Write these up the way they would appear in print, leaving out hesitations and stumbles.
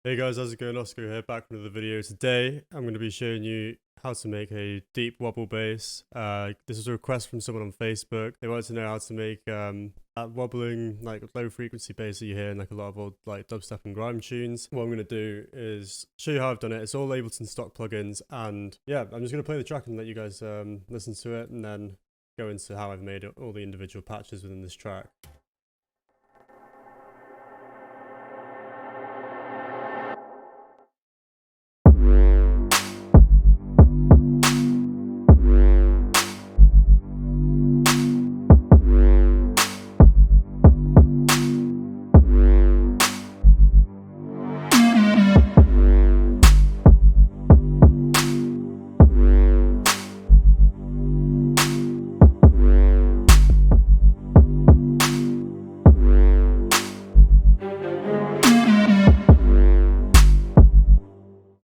Hey guys, how's it going? OSCO here, back with another video. Today, I'm going to be showing you how to make a deep wobble bass. This was a request from someone on Facebook. They wanted to know how to make that wobbling, like low frequency bass that you hear in like a lot of old like dubstep and grime tunes. What I'm going to do is show you how I've done it. It's all Ableton stock plugins, and yeah, I'm just going to play the track and let you guys listen to it, and then go into how I've made all the individual patches within this track.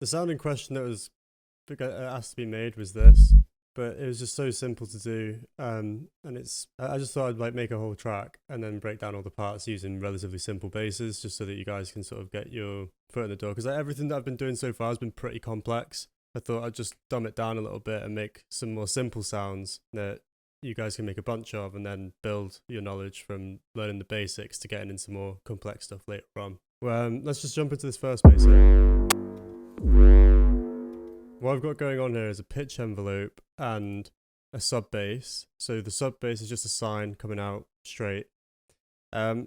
The sound in question that was asked to be made was this, but it was just so simple to do, and I just thought I'd like make a whole track and then break down all the parts using relatively simple basses, just so that you guys can sort of get your foot in the door, because like, everything that I've been doing so far has been pretty complex. I thought I'd just dumb it down a little bit and make some more simple sounds that you guys can make a bunch of, and then build your knowledge from learning the basics to getting into more complex stuff later on. Well, let's just jump into this first bass here. What I've got going on here is a pitch envelope and a sub bass. So the sub bass is just a sine coming out straight. Wait,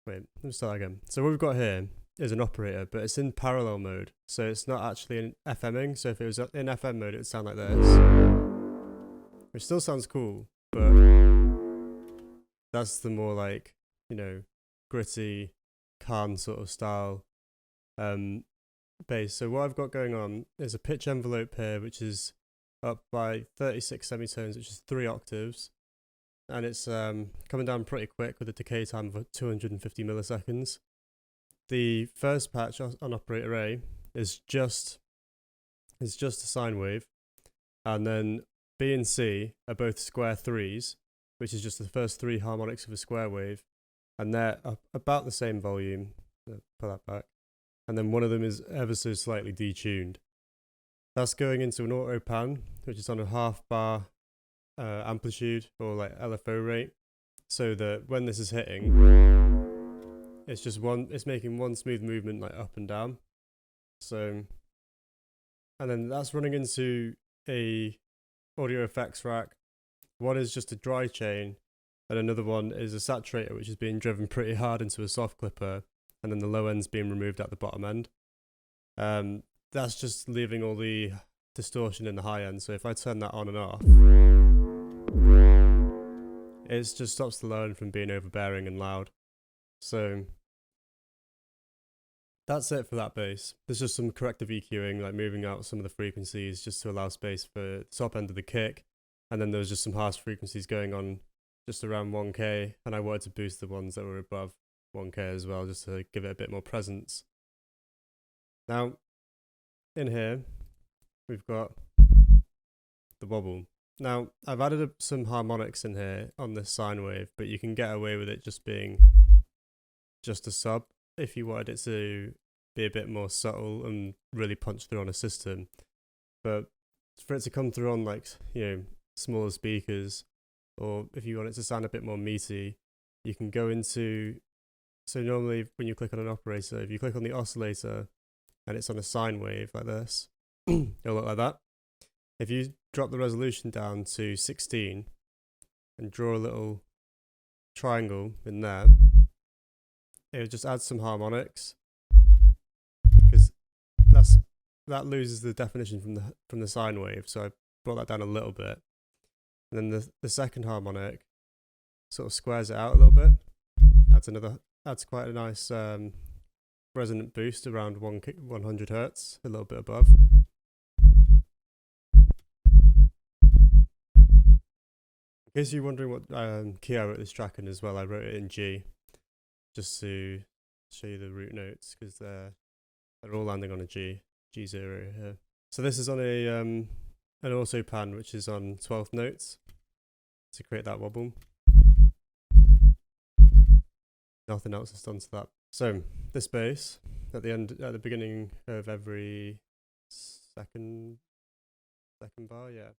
let me start again. So what we've got here is an operator, but it's in parallel mode. So it's not actually in FMing. So if it was in FM mode, it would sound like this, which still sounds cool, but that's the more like, you know, gritty, calm sort of style bass. So what I've got going on is a pitch envelope here, which is up by 36 semitones, which is 3 octaves, and it's coming down pretty quick with a decay time of 250 milliseconds. The first patch on operator A is just a sine wave, and then B and C are both square threes, which is just the first 3 harmonics of a square wave, and they're about the same volume. Pull that back. And then one of them is ever so slightly detuned. That's going into an auto pan, which is on a half bar amplitude or like LFO rate, so that when this is hitting, it's making one smooth movement like up and down. So, and then that's running into a audio effects rack. One is just a dry chain, and another one is a saturator, which is being driven pretty hard into a soft clipper, and then the low end's being removed at the bottom end. That's just leaving all the distortion in the high end. So if I turn that on and off, it just stops the low end from being overbearing and loud. So that's it for that bass. There's just some corrective EQing, like moving out some of the frequencies just to allow space for the top end of the kick. And then there's just some harsh frequencies going on just around 1K, and I wanted to boost the ones that were above 1K as well, just to give it a bit more presence. Now, in here, we've got the wobble. Now, I've added some harmonics in here on this sine wave, but you can get away with it just being just a sub if you wanted it to be a bit more subtle and really punch through on a system. But for it to come through on like, you know, smaller speakers, or if you want it to sound a bit more meaty, you can go into, so normally when you click on an operator, if you click on the oscillator and it's on a sine wave like this, it'll look like that. If you drop the resolution down to 16 and draw a little triangle in there, it'll just add some harmonics, because that loses the definition from the sine wave. So I brought that down a little bit, and then the second harmonic sort of squares it out a little bit, adds quite a nice resonant boost around 100 hertz, a little bit above. In case you're wondering what key I wrote this track in as well, I wrote it in G, just to show you the root notes, because they're all landing on a G0 here. So this is on an auto pan, which is on 12th notes to create that wobble. Nothing else is done to that. So this bass, at the beginning of every second bar, yeah.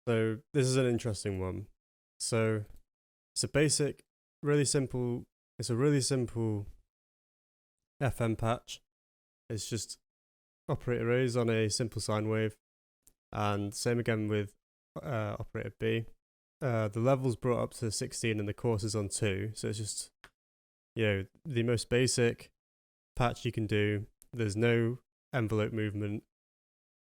So this is an interesting one. So it's a basic, really simple. It's a really simple FM patch. It's just operator A's on a simple sine wave, and same again with operator B. The level's brought up to 16 and the course is on 2, so it's just, the most basic patch you can do. There's no envelope movement.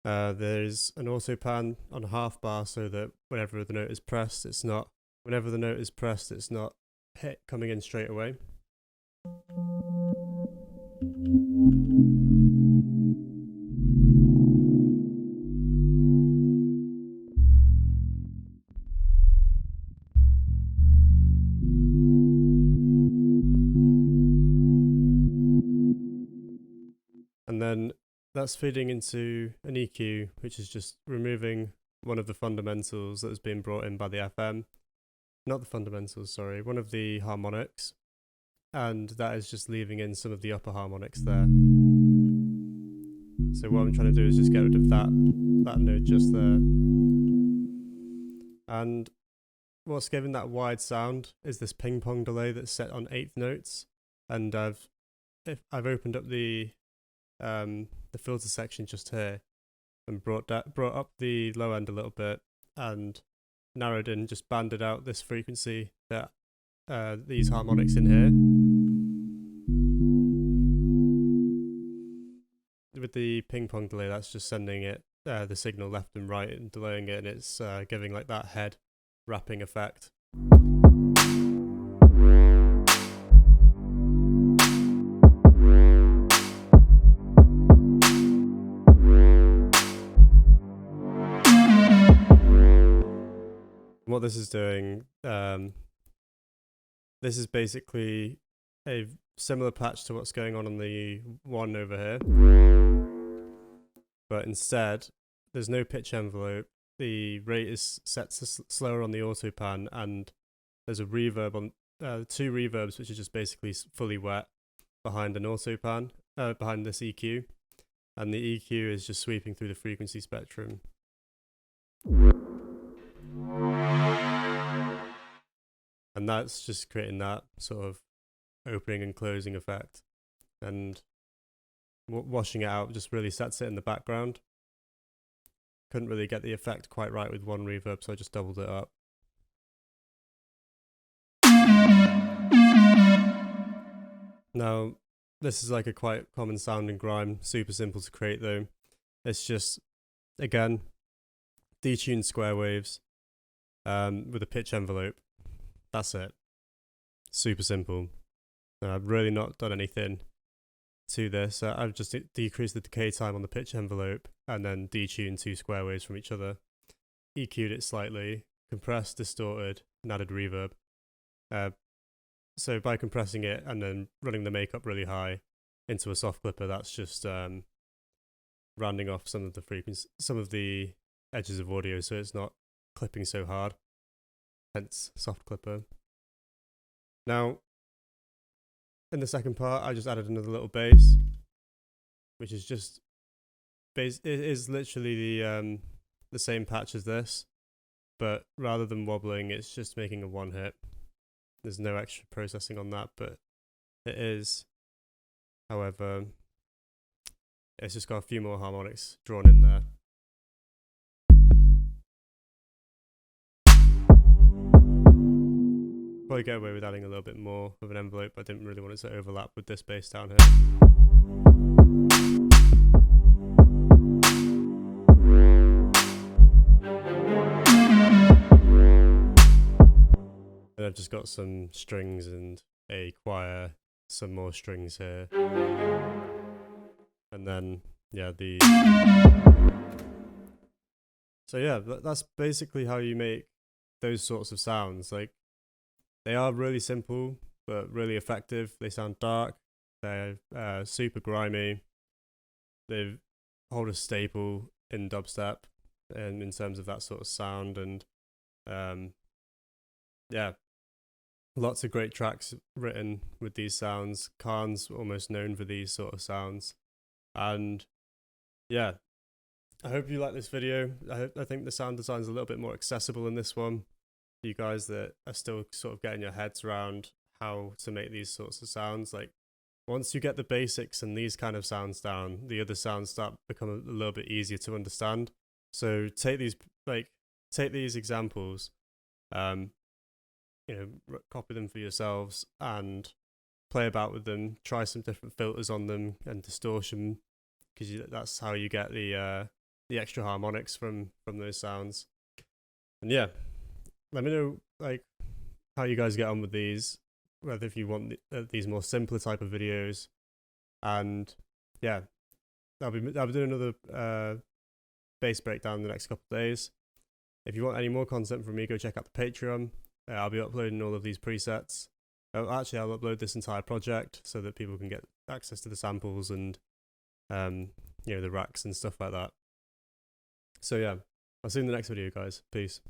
There's an auto pan on a half bar so that whenever the note is pressed, it's not hit coming in straight away. And then that's feeding into an EQ, which is just removing one of the fundamentals that has been brought in by the FM. Not the fundamentals, sorry, one of the harmonics. And that is just leaving in some of the upper harmonics there. So what I'm trying to do is just get rid of that note just there. And what's giving that wide sound is this ping pong delay that's set on 8th notes. And I've opened up the filter section just here and brought up the low end a little bit and narrowed in, just banded out this frequency that these harmonics in here. With the ping pong delay, that's just sending it the signal left and right and delaying it, and it's giving like that head wrapping effect. What this is doing, this is basically a similar patch to what's going on the one over here, but instead there's no pitch envelope. The rate is set slower on the auto pan, and there's a reverb on 2 reverbs, which are just basically fully wet behind an auto pan, behind this EQ, and the EQ is just sweeping through the frequency spectrum. And that's just creating that sort of opening and closing effect. And washing it out just really sets it in the background. Couldn't really get the effect quite right with one reverb, so I just doubled it up. Now, this is like a quite common sounding grime, super simple to create though. It's just, again, detuned square waves with a pitch envelope. That's it. Super simple. I've really not done anything to this. I've just decreased the decay time on the pitch envelope and then detuned 2 square waves from each other. EQ'd it slightly, compressed, distorted, and added reverb. So by compressing it and then running the makeup really high into a soft clipper, that's just rounding off some of the edges of audio, so it's not clipping so hard. Hence soft clipper. Now, in the second part, I just added another little bass, which is just it is literally the same patch as this, but rather than wobbling, it's just making a one hit. There's no extra processing on that, but it is. However, it's just got a few more harmonics drawn in there. Probably get away with adding a little bit more of an envelope, but I didn't really want it to overlap with this bass down here. And I've just got some strings and a choir, some more strings here. And then, yeah, So yeah, that's basically how you make those sorts of sounds. Like, they are really simple, but really effective. They sound dark. They're super grimy. They hold a staple in dubstep, and in terms of that sort of sound. And yeah, Lots of great tracks written with these sounds. Khan's almost known for these sort of sounds. And yeah, I hope you like this video. I think the sound design is a little bit more accessible in this one. You guys that are still sort of getting your heads around how to make these sorts of sounds. Like once you get the basics and these kind of sounds down, the other sounds start become a little bit easier to understand. So take these examples, copy them for yourselves and play about with them. Try some different filters on them and distortion, because that's how you get the extra harmonics from those sounds. And yeah, let me know like how you guys get on with these, whether if you want these more simpler type of videos. And yeah, I'll be doing another bass breakdown in the next couple of days. If you want any more content from me, go check out the Patreon. I'll be uploading all of these presets. Actually, I'll upload this entire project so that people can get access to the samples and the racks and stuff like that. So yeah, I'll see you in the next video, guys. Peace.